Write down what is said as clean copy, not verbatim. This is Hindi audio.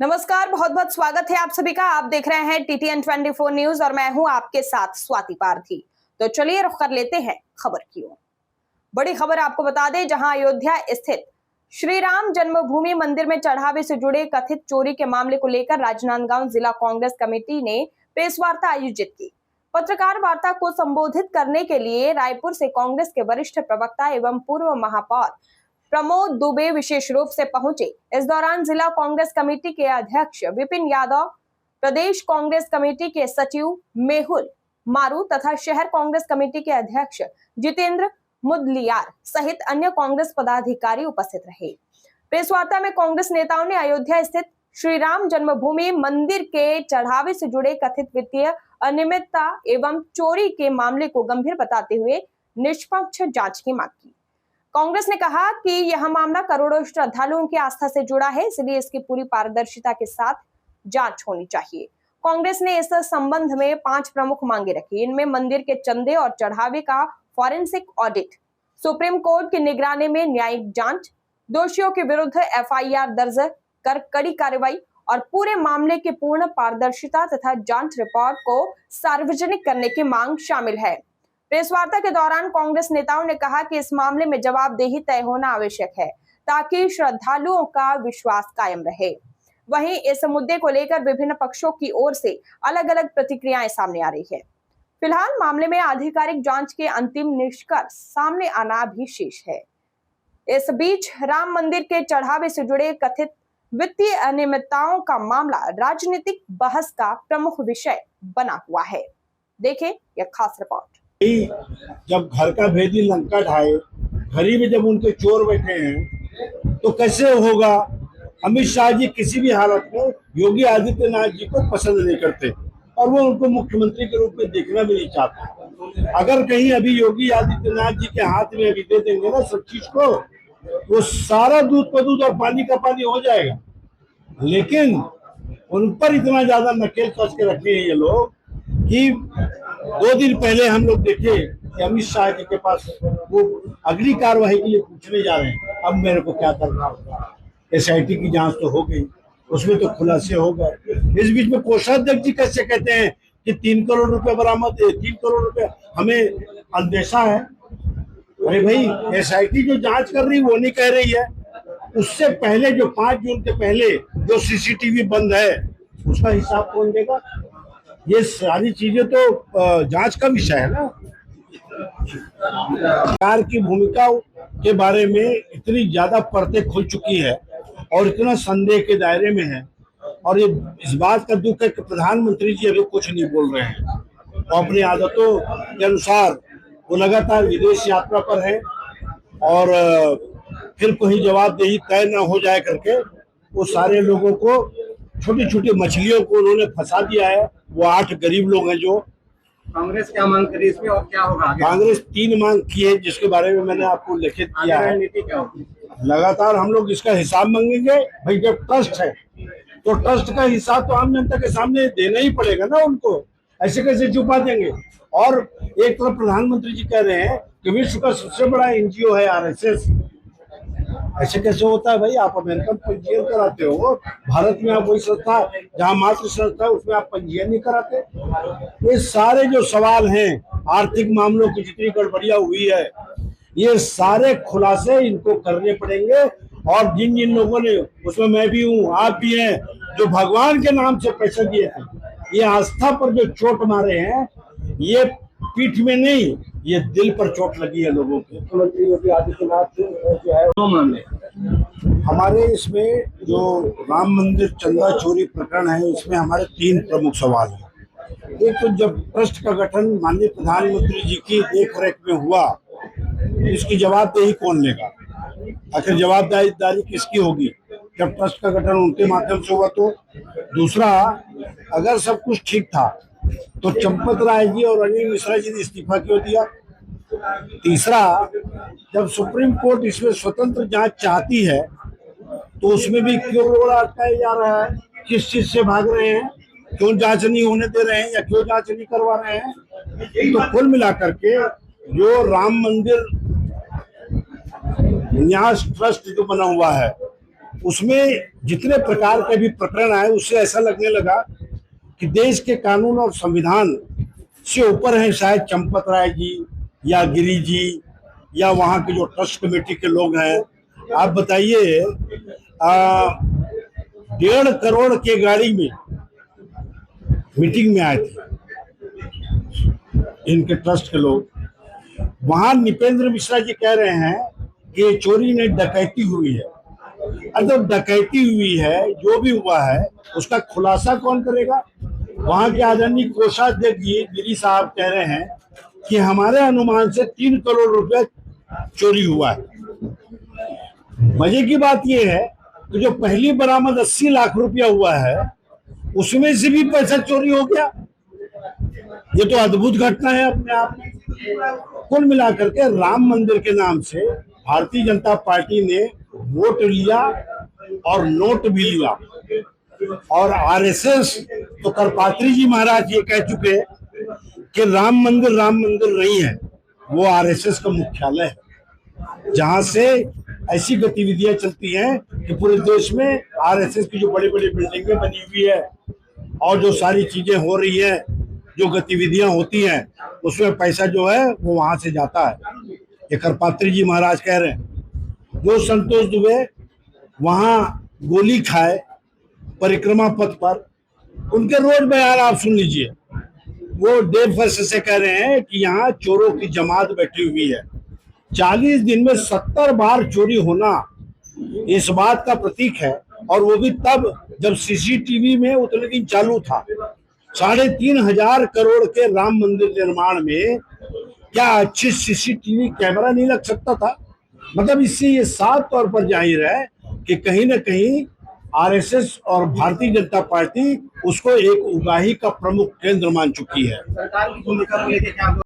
नमस्कार, बहुत बहुत स्वागत है आप सभी का। आप देख रहे हैं TTN 24 न्यूज और मैं हूं आपके साथ स्वाति पारथी। तो चलिए रुख कर लेते हैं खबर की ओर। बड़ी खबर आपको बता दें, जहां अयोध्या स्थित श्री राम जन्मभूमि मंदिर में चढ़ावे से जुड़े कथित चोरी के मामले को लेकर राजनांदगांव जिला कांग्रेस कमेटी ने प्रेस वार्ता आयोजित की। पत्रकार वार्ता को संबोधित करने के लिए रायपुर से कांग्रेस के वरिष्ठ प्रवक्ता एवं पूर्व महापौर प्रमोद दुबे विशेष रूप से पहुंचे। इस दौरान जिला कांग्रेस कमेटी के अध्यक्ष विपिन यादव, प्रदेश कांग्रेस कमेटी के सचिव मेहुल मारू तथा शहर कांग्रेस कमेटी के अध्यक्ष जितेंद्र मुदलियार सहित अन्य कांग्रेस पदाधिकारी उपस्थित रहे। प्रेस वार्ता में कांग्रेस नेताओं ने अयोध्या स्थित श्री राम जन्मभूमि मंदिर के चढ़ावे से जुड़े कथित वित्तीय अनियमितता एवं चोरी के मामले को गंभीर बताते हुए निष्पक्ष जांच की मांग की। कांग्रेस ने कहा कि यह मामला करोड़ों श्रद्धालुओं की आस्था से जुड़ा है, इसलिए इसकी पूरी पारदर्शिता के साथ जांच होनी चाहिए। कांग्रेस ने इस संबंध में 5 प्रमुख मांगे रखी। इनमें मंदिर के चंदे और चढ़ावे का फॉरेंसिक ऑडिट, सुप्रीम कोर्ट की निगरानी में न्यायिक जांच, दोषियों के विरुद्ध FIR दर्ज कर कड़ी कार्रवाई और पूरे मामले की पूर्ण पारदर्शिता तथा जांच रिपोर्ट को सार्वजनिक करने की मांग शामिल है। प्रेस वार्ता के दौरान कांग्रेस नेताओं ने कहा कि इस मामले में जवाबदेही तय होना आवश्यक है ताकि श्रद्धालुओं का विश्वास कायम रहे। वहीं इस मुद्दे को लेकर विभिन्न पक्षों की ओर से अलग अलग प्रतिक्रियाएं सामने आ रही है। फिलहाल मामले में आधिकारिक जांच के अंतिम निष्कर्ष सामने आना भी शेष है। इस बीच राम मंदिर के चढ़ावे से जुड़े कथित वित्तीय अनियमितताओं का मामला राजनीतिक बहस का प्रमुख विषय बना हुआ है। देखें यह खास रिपोर्ट। जब घर का भेदी लंका ढाए, घरी में जब उनके चोर बैठे हैं तो कैसे होगा। अमित शाह जी किसी भी हालत में योगी आदित्यनाथ जी को पसंद नहीं करते और वो उनको मुख्यमंत्री के रूप में देखना भी नहीं चाहते। अगर कहीं अभी योगी आदित्यनाथ जी के हाथ में अभी दे देंगे ना सब चीज को, वो सारा दूध का दूध और पानी का पानी हो जाएगा। लेकिन उन पर इतना ज्यादा नकेल कस के रखे हैं ये लोग कि 2 दिन पहले हम लोग देखे कि अमित शाह जी के पास वो अगली कार्रवाई के लिए पूछने जा रहे हैं। अब मेरे को क्या करना होगा। SIT की जांच तो हो गई, उसमें तो खुलासे हो गए। इस बीच में कोषाध्यक्ष जी कैसे कहते हैं कि 3 करोड़ रुपए बरामद है, 3 करोड़ रुपए हमें अंदेशा है। अरे भाई, SIT जो जांच कर रही वो नहीं कह रही है। उससे पहले जो 5 जून के पहले जो CCTV बंद है उसका हिसाब कौन देगा। ये सारी चीजें तो जांच का विषय है ना। सरकार की भूमिका के बारे में इतनी ज्यादा परतें खुल चुकी है और इतना संदेह के दायरे में है। और ये इस बात का दुख है कि प्रधानमंत्री जी अभी कुछ नहीं बोल रहे हैं और अपनी आदतों के अनुसार वो लगातार विदेश यात्रा पर है और फिर कोई जवाबदेही तय न हो जाए करके वो सारे लोगों को, छोटी छोटी मछलियों को उन्होंने फंसा दिया है। वो 8 गरीब लोग हैं। जो कांग्रेस क्या मांग करी इसमें और क्या होगा आगे? कांग्रेस 3 मांग की है जिसके बारे में मैंने आपको लिखित किया है। रणनीति क्या होगी? लगातार हम लोग इसका हिसाब मांगेंगे। भाई जब ट्रस्ट है तो ट्रस्ट का हिसाब तो आम जनता के सामने देना ही पड़ेगा ना उनको। ऐसे कैसे छुपा देंगे। और एक तरफ प्रधानमंत्री जी कह रहे हैं कि विश्व का सबसे बड़ा NGO है RSS। ऐसे कैसे होता है भाई। आप अमेरिकन पंजीयन कराते हो, भारत में आप वही संस्था जहां मात्र संस्था है उसमें आप पंजीयन नहीं कराते। ये सारे जो सवाल हैं, आर्थिक मामलों की जितनी गड़बड़ियां हुई है, ये सारे खुलासे इनको करने पड़ेंगे। और जिन जिन लोगों ने, उसमें मैं भी हूँ, आप भी हैं, जो भगवान के नाम से पैसे दिए थे, ये आस्था पर जो चोट मारे हैं, ये पीठ में नहीं, ये दिल पर चोट लगी है लोगों के। मुख्यमंत्री योगी आदित्यनाथ जो है 2 मामले हमारे इसमें जो राम मंदिर चंदा चोरी प्रकरण है, इसमें हमारे 3 प्रमुख सवाल हैं। एक तो जब ट्रस्ट का गठन माननीय प्रधानमंत्री जी की देखरेख में हुआ, इसकी जवाबदेही कौन लेगा। आखिर जवाबदारी किसकी होगी जब ट्रस्ट का गठन उनके माध्यम से हुआ। तो दूसरा, अगर सब कुछ ठीक था तो चंपत राय जी और अनिल मिश्रा जी ने इस्तीफा क्यों दिया। तीसरा, जब सुप्रीम कोर्ट इसमें स्वतंत्र जांच चाहती है तो उसमें भी क्यों रोड़ा अटकाया जा रहा है। किस चीज से भाग रहे हैं, क्यों जांच नहीं होने दे रहे हैं या क्यों जांच नहीं करवा रहे हैं। तो कुल मिलाकर के जो राम मंदिर न्यास ट्रस्ट जो बना हुआ है उसमें जितने प्रकार के भी प्रकरण आए उससे ऐसा लगने लगा कि देश के कानून और संविधान से ऊपर है शायद चंपत राय जी या गिरी जी या वहाँ के जो ट्रस्ट कमेटी के लोग हैं। आप बताइए 1.5 करोड़ के गाड़ी में मीटिंग में आए थे इनके ट्रस्ट के लोग। वहां नृपेंद्र मिश्रा जी कह रहे हैं कि ये चोरी नहीं डकैती हुई है। अगर डकैती हुई है, जो भी हुआ है उसका खुलासा कौन करेगा? वहां के आदरणीय कोषाध्यक्ष जी गिरी साहब कह रहे हैं कि हमारे अनुमान से 3 करोड़ रुपए चोरी हुआ है। मजे की बात यह है कि जो पहली बरामद 80 लाख रुपया हुआ है उसमें से भी पैसा चोरी हो गया। ये तो अद्भुत घटना है अपने आप में। कुल मिलाकर के राम मंदिर के नाम से भारतीय जनता पार्टी ने वोट लिया और नोट भी लिया। और आरएसएस तो करपात्री जी महाराज ये कह चुके कि राम मंदिर नहीं है, वो आरएसएस का मुख्यालय है, जहां से ऐसी गतिविधियां चलती हैं कि पूरे देश में आरएसएस की जो बड़ी बड़ी बिल्डिंगें बनी हुई है और जो सारी चीजें हो रही है, जो गतिविधियां होती हैं, उसमें पैसा जो है वो वहां से जाता है। ये करपात्री जी महाराज कह रहे हैं। जो संतोष दुबे वहां गोली खाए परिक्रमा पथ पर, उनके रोज बयान आप सुन लीजिए। वो देव फर्स्ट से कह रहे हैं कि यहाँ चोरों की जमात बैठी हुई है। 40 दिन में 70 बार चोरी होना इस बात का प्रतीक है, और वो भी तब जब सीसीटीवी में उतने दिन चालू था। 3,500 करोड़ के राम मंदिर निर्माण में क्या अच्छी सीसीटीवी कैमरा नहीं लग सकता था? मतलब इससे ये साफ तौर पर जाहिर है कि कहीं ना कहीं आरएसएस और भारतीय जनता पार्टी उसको एक उगाही का प्रमुख केंद्र मान चुकी है। सरकार की भूमिका को लेकर क्या